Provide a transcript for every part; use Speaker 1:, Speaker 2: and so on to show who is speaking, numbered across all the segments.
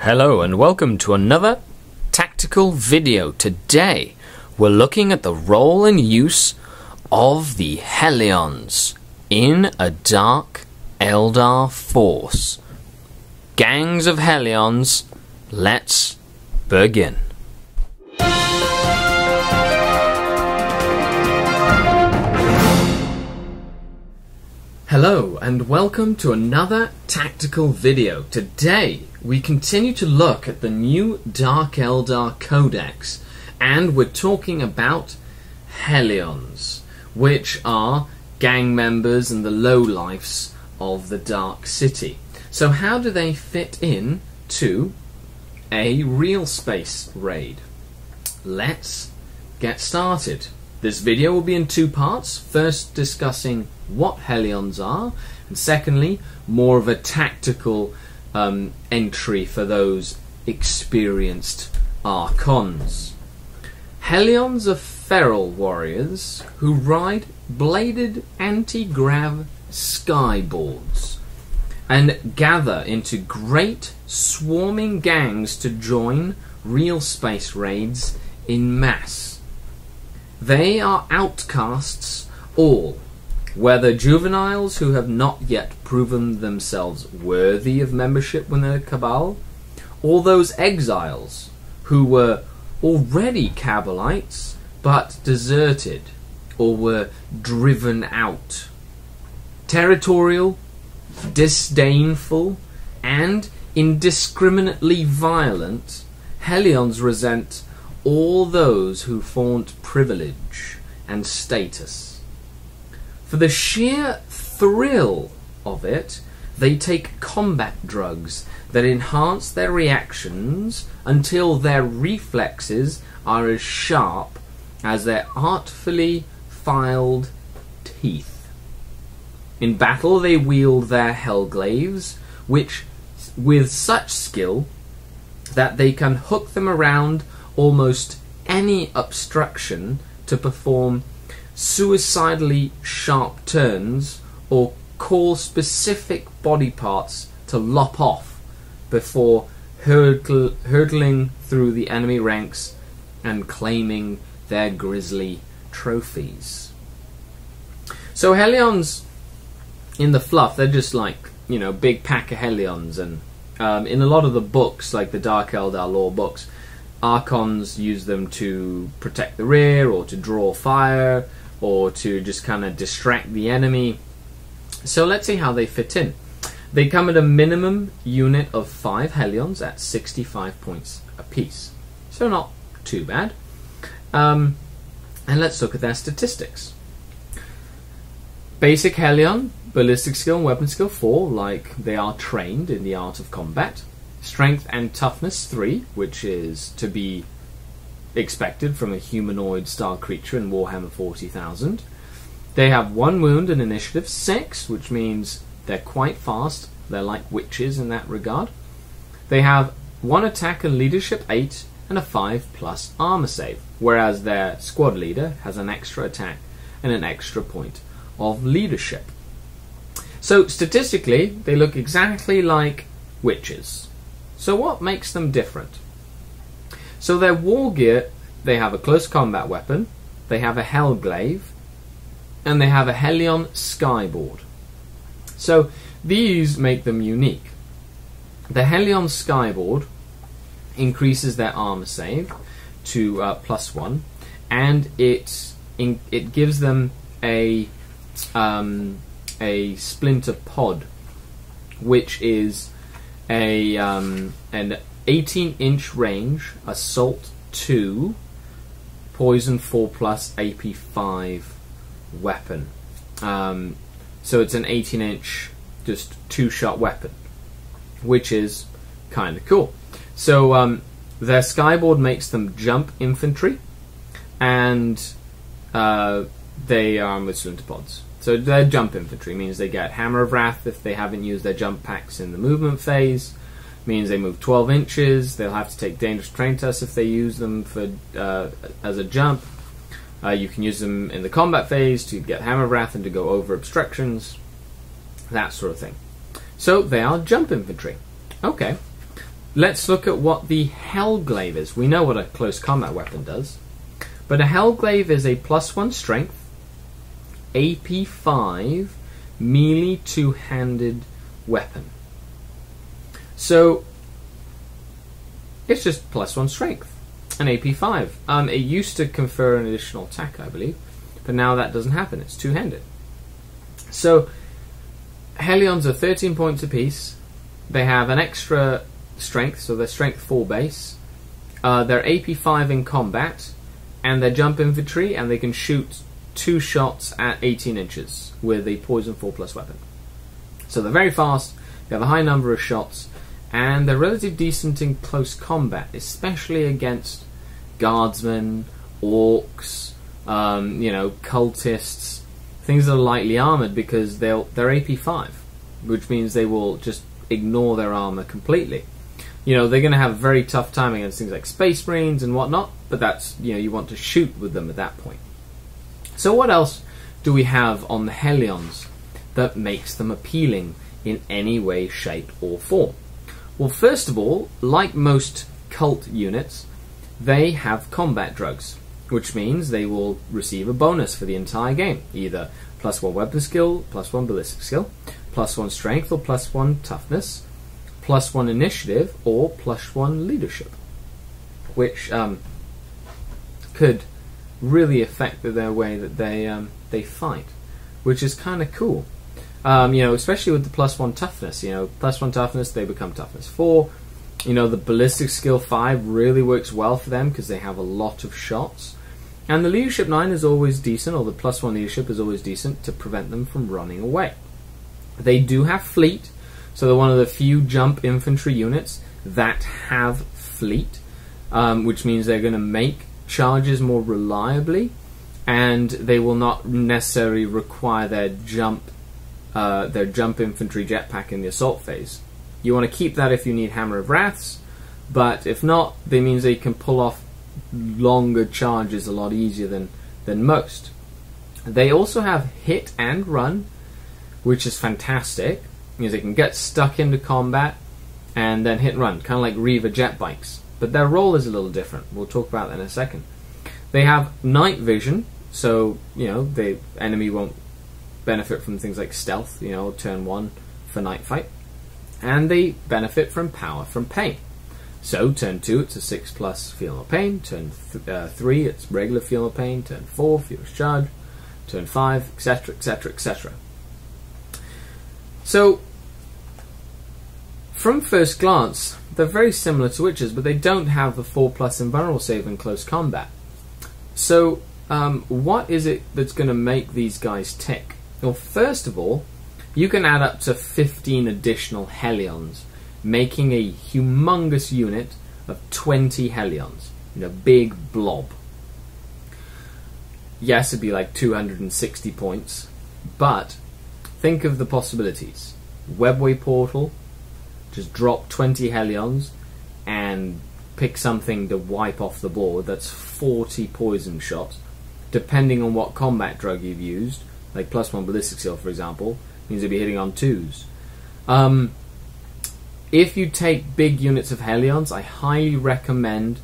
Speaker 1: Hello and welcome to another tactical video. Today we're looking at the role and use of the Hellions in a Dark Eldar force. Gangs of Hellions, let's begin. Hello and welcome to another tactical video. Today we continue to look at the new Dark Eldar codex, and we're talking about Hellions, which are gang members and the lowlifes of the Dark City. So how do they fit in to a real space raid? Let's get started. This video will be in two parts, first discussing what Hellions are, and secondly, more of a tactical entry for those experienced Archons. Hellions are feral warriors who ride bladed anti-grav skyboards and gather into great swarming gangs to join real space raids in mass. They are outcasts all, whether juveniles who have not yet proven themselves worthy of membership within the Cabal, or those exiles who were already Cabalites but deserted or were driven out. Territorial, disdainful, and indiscriminately violent, Hellions resent all those who flaunt privilege and status. For the sheer thrill of it, they take combat drugs that enhance their reactions until their reflexes are as sharp as their artfully filed teeth. In battle they wield their hellglaives, which with such skill that they can hook them around almost any obstruction to perform suicidally sharp turns or call specific body parts to lop off before hurtling through the enemy ranks and claiming their grisly trophies. So Hellions, in the fluff, they're just like, you know, big pack of Hellions, and in a lot of the books, like the Dark Eldar lore books, Archons use them to protect the rear, or to draw fire, or to just kind of distract the enemy. So let's see how they fit in. They come at a minimum unit of 5 Hellions at 65 points apiece. So not too bad. And let's look at their statistics. Basic Hellion, ballistic skill and weapon skill 4, like they are trained in the art of combat. Strength and toughness 3, which is to be expected from a humanoid style creature in Warhammer 40,000. They have 1 wound and initiative 6, which means they're quite fast. They're like witches in that regard. They have 1 attack and leadership 8 and a 5+ armor save, whereas their squad leader has an extra attack and an extra point of leadership. So statistically, they look exactly like witches. So what makes them different? So their wargear, they have a close combat weapon, they have a hellglaive, and they have a helion skyboard. So these make them unique. The helion skyboard increases their armor save to +1, and it gives them a splinter pod, which is an 18-inch range, assault 2, poison 4+, AP 5 weapon. So it's an 18-inch, just 2-shot weapon, which is kind of cool. So their skyboard makes them jump infantry, and they are armed with splinter pods. So their jump infantry means they get Hammer of Wrath if they haven't used their jump packs in the movement phase. Means they move 12 inches. They'll have to take dangerous terrain tests if they use them for as a jump. You can use them in the combat phase to get Hammer of Wrath and to go over obstructions, that sort of thing. So they are jump infantry. Okay. let's look at what the Hellglaive is. We know what a close combat weapon does, but a Hellglaive is a +1 strength, AP 5, melee two-handed weapon. So it's just +1 strength, an AP 5. It used to confer an additional attack, I believe, but now that doesn't happen. It's two-handed. So Hellions are 13 points apiece. They have an extra strength, so they're strength 4 base. They're AP 5 in combat, and they're jump infantry, and they can shoot 2 shots at 18 inches with a poison 4+ weapon. So they're very fast, they have a high number of shots, and they're relatively decent in close combat, especially against guardsmen, orcs, cultists, things that are lightly armored, because they're AP 5, which means they will just ignore their armor completely. They're going to have a very tough time against things like Space Marines and whatnot, but that's, you want to shoot with them at that point. So what else do we have on the Hellions that makes them appealing in any way, shape or form? Well, first of all, like most cult units, they have combat drugs, which means they will receive a bonus for the entire game, either +1 weapon skill, +1 ballistic skill, +1 strength or +1 toughness, +1 initiative or +1 leadership, which could really affect their way that they fight, which is kind of cool. Especially with the +1 toughness. +1 toughness, they become toughness 4. The ballistic skill 5 really works well for them because they have a lot of shots. And the leadership 9 is always decent, or the +1 leadership is always decent to prevent them from running away. They do have fleet, so they're one of the few jump infantry units that have fleet, which means they're going to make charges more reliably, and they will not necessarily require their jump infantry jetpack in the assault phase. You want to keep that if you need Hammer of Wraths, but if not, that means they can pull off longer charges a lot easier than most. They also have hit and run, which is fantastic, because they can get stuck into combat and then hit and run, kind of like Reaver jet bikes. But their role is a little different. We'll talk about that in a second. They have night vision, so the enemy won't benefit from things like stealth, turn 1 for night fight. And they benefit from power from pain. So turn 2 it's a 6+ feel no pain, turn 3 it's regular feel no pain, turn 4 furious charge, turn 5, etc, etc, etc. So from first glance, they're very similar to witches, but they don't have the 4+ invulnerable save in close combat. So what is it that's going to make these guys tick? Well, first of all, you can add up to 15 additional Hellions, making a humongous unit of 20 Hellions in a big blob. Yes, it'd be like 260 points, but think of the possibilities. Webway portal, just drop 20 Hellions and pick something to wipe off the board. That's 40 poison shots, depending on what combat drug you've used. Like +1 ballistic skill, for example, means you'll be hitting on 2s. If you take big units of Hellions, I highly recommend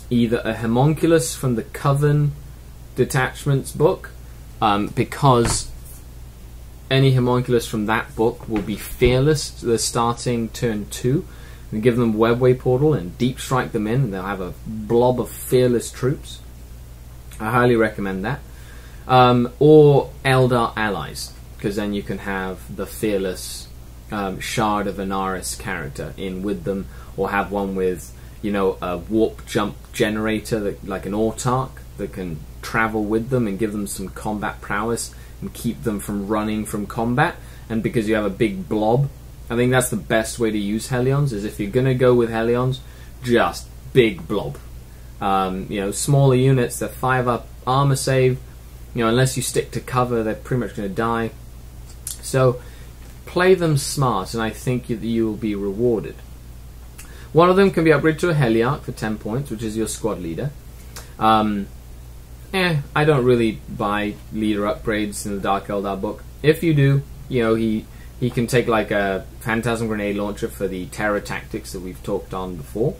Speaker 1: either a homunculus from the Coven Detachments book, because any homunculus from that book will be fearless to the starting turn 2, and give them webway portal and deep strike them in, and they'll have a blob of fearless troops. I highly recommend that. Or Eldar allies, because then you can have the fearless Shard of Anaris character in with them, or have one with a warp jump generator, like an autarch, that can travel with them and give them some combat prowess and keep them from running from combat. And because you have a big blob, I think that's the best way to use Hellions, is if you're going to go with Hellions, just big blob. Smaller units, they're 5+ armor save, unless you stick to cover, they're pretty much going to die. So play them smart, and I think you will be rewarded. One of them can be upgraded to a Heliarch for 10 points, which is your squad leader. I don't really buy leader upgrades in the Dark Eldar book. If you do, he He can take like a phantasm grenade launcher for the terror tactics that we've talked on before,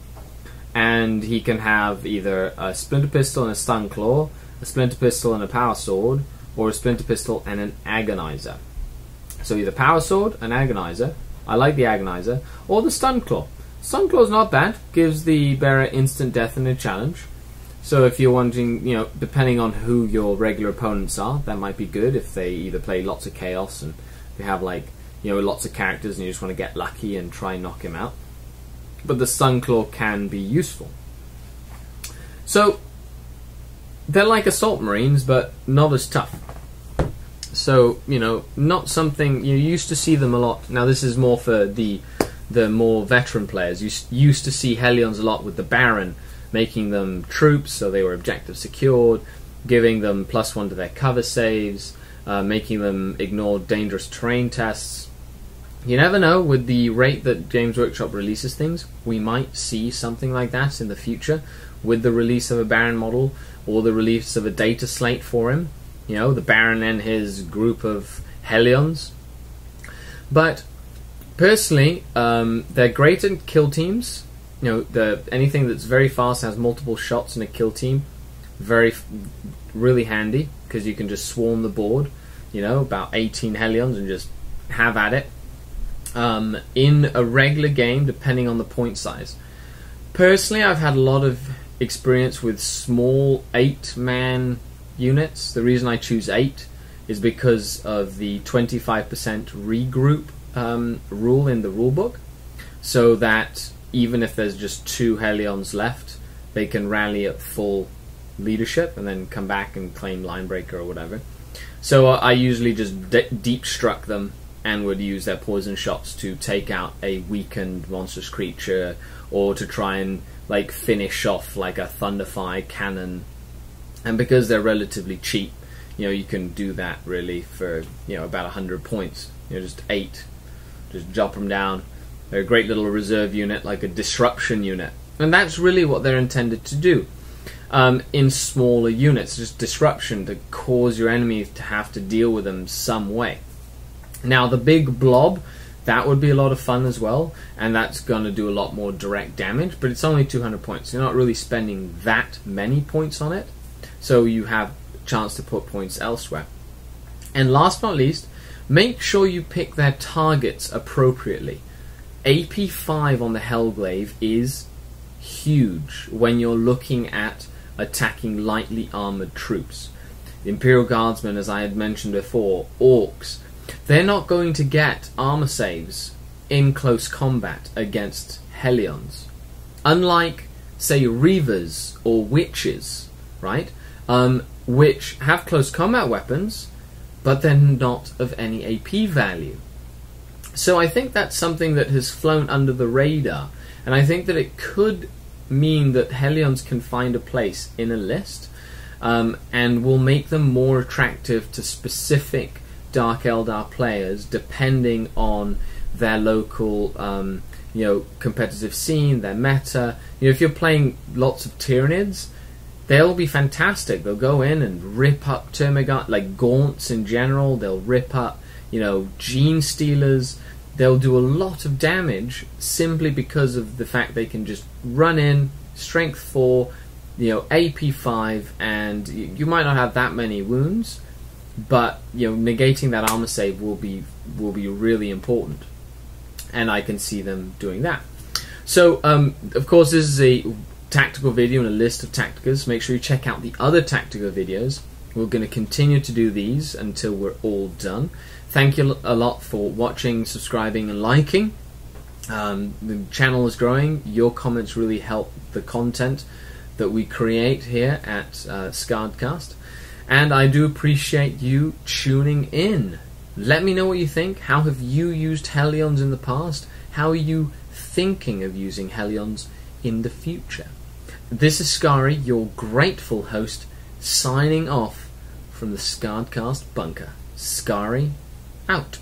Speaker 1: and he can have either a splinter pistol and a stun claw, a splinter pistol and a power sword, or a splinter pistol and an agonizer. So either power sword, an agonizer, I like the agonizer, or the stun claw. Stun claw's not bad, gives the bearer instant death in a challenge. So if you're wanting, you know, depending on who your regular opponents are, that might be good if they either play lots of chaos and they have like, you know, lots of characters and you just want to get lucky and try and knock him out. But the stun claw can be useful. So they're like assault marines, but not as tough. So, you know, not something you used to see them a lot. Now this is more for the more veteran players. You used to see Hellions a lot with the Baron, making them troops, so they were objective secured, giving them +1 to their cover saves, making them ignore dangerous terrain tests. You never know, with the rate that Games Workshop releases things, we might see something like that in the future, with the release of a Baron model, or the release of a data slate for him. You know, the Baron and his group of Hellions. But personally, they're great at kill teams. You know, anything that's very fast, has multiple shots in a kill team, really handy, because you can just swarm the board, you know, about 18 Hellions and just have at it. In a regular game, depending on the point size. Personally, I've had a lot of experience with small 8-man units. The reason I choose 8 is because of the 25% regroup rule in the rulebook, so that even if there's just 2 Hellions left, they can rally at full leadership and then come back and claim Linebreaker or whatever. So I usually just deep struck them and would use their poison shots to take out a weakened monstrous creature, or to try and like finish off like a Thunderfire cannon. And because they're relatively cheap, you know, you can do that really for, you know, about 100 points. You know, just 8, just drop them down. They're a great little reserve unit, like a disruption unit, and that's really what they're intended to do. In smaller units, just disruption to cause your enemy to have to deal with them some way. Now the big blob, that would be a lot of fun as well, and that's going to do a lot more direct damage, but it's only 200 points. You're not really spending that many points on it, so you have a chance to put points elsewhere. And last but not least, make sure you pick their targets appropriately. AP 5 on the Hellglaive is huge when you're looking at attacking lightly armored troops. The Imperial Guardsmen, as I had mentioned before, orcs, they're not going to get armor saves in close combat against Hellions. Unlike, say, Reavers or Witches, right? Which have close combat weapons, but they're not of any AP value. So I think that's something that has flown under the radar, and I think that it could mean that Hellions can find a place in a list, and will make them more attractive to specific Dark Eldar players depending on their local you know, competitive scene, their meta. You know, if you're playing lots of Tyranids, they'll be fantastic. They'll go in and rip up Termagant, like Gaunts in general. They'll rip up, you know, Gene Stealers. They'll do a lot of damage simply because of the fact they can just run in, strength 4, you know, AP 5, and you might not have that many wounds, but you know, negating that armor save will be really important, and I can see them doing that. So, of course, this is a tactical video and a list of tacticas. Make sure you check out the other tactical videos. We're going to continue to do these until we're all done. Thank you a lot for watching, subscribing, and liking. The channel is growing. Your comments really help the content that we create here at SkaredCast. And I do appreciate you tuning in. Let me know what you think. How have you used Hellions in the past? How are you thinking of using Hellions in the future? This is Skari, your grateful host, signing off from the SkaredCast bunker. Skari, out.